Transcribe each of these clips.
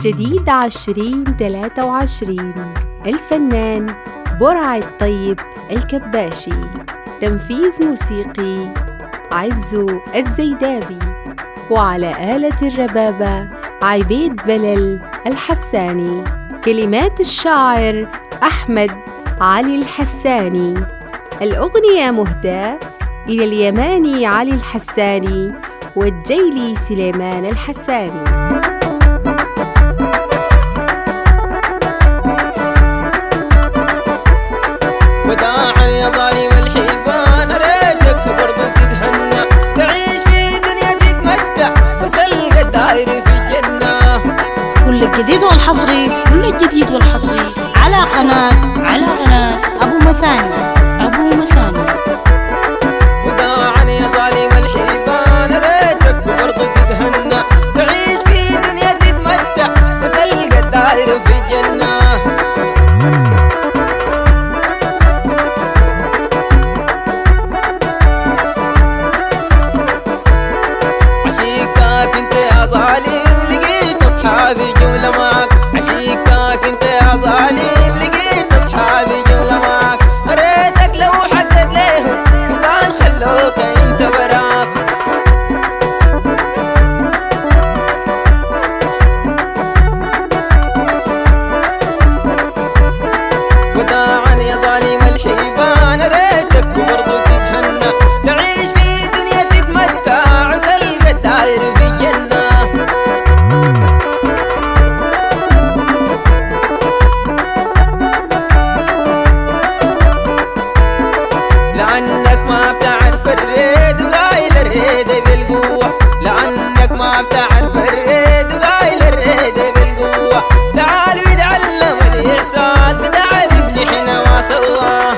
جديد 2023. الفنان برع الطيب الكباشي. تنفيذ موسيقي عزو الزيدابي. وعلى آلة الربابة عبيد بلل الحساني. كلمات الشاعر أحمد علي الحساني. الأغنية مهداة إلى اليماني علي الحساني والجيلي سليمان الحساني. وداعا يا ظالم الحيوان، ريتك برضو تتهنى، تعيش في دنيا تتمتع وتلقى الداير في الجنة. كل الجديد والحصري على قناة أبو مساني. وداعا يا ظالم الحيوان، ريتك برضو تتهنى، تعيش في دنيا تتمتع وتلقى الداير في الجنة. عشيقك انت يا ظالم لقيت اصحابي جولة معك، عشيقك انت يا ظالم لقيت اصحابي جولة معك، ريتك لو حكت ليهم كان خلوك انت وراك. وداعا يا ظالم الحيوان، ريتك برضو تتهنى، تعيش في دنيا تتمتع وتلقى الداير في الجنة. لعنك ما بتعرف الريد وقايل الريد بالقوة، لعنك ما بتعرف الريد وقايل الريد بالقوة. تعال وتعلم الإحساس بتعرف نحن ما سواه.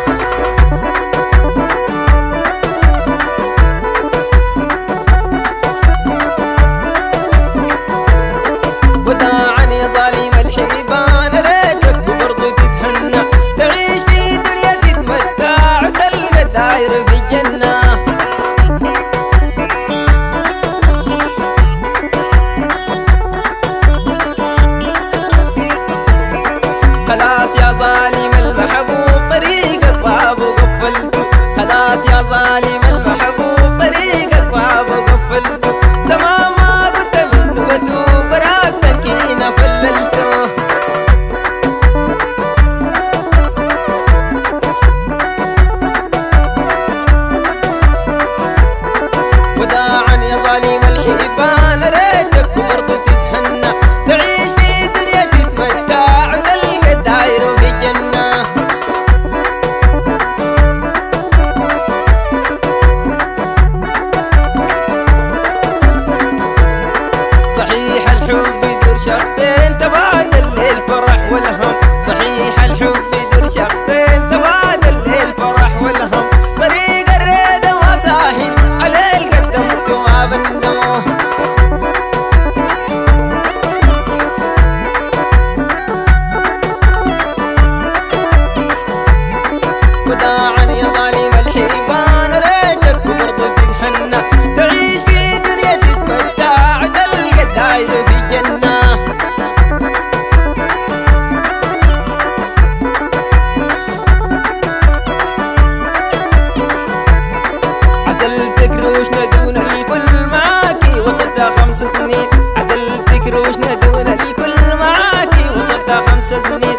وداعا يا ظالم الحيوان، ريتك برضو تتهنى، تعيش في دنيا تتمتع وتلقى الداير في الجنة. خلاص يا ظالم المحبوب طريقك بابه قفلته، خلاص يا ظالم المحبوب طريقك بابه قفلته، زمان ما كنت منه بتوب براك تلقينا فللته. وداعا يا ظالم الحيوان، ريتك برضو تتهنى، تعيش في دنيا تتمتع وتلقى الداير في الجنة. صحيح الحب يدور شخصين، تبادل الفرح والهم، صحيح الحب يدور شخصين، تبادل الفرح والهم، طريق الريد ما ساهل على القدم انتو ما بندموه. وداعا يا ظالم الحيوان، ريتك برضو تتهنى، تعيش في دنيا تتمتع وتلقى الداير في الجنة. عزلتك روشنا دون الكل معاكي وصلت 5 سنين، عزلتك روشنا دون الكل معاكي وصلت 5 سنين،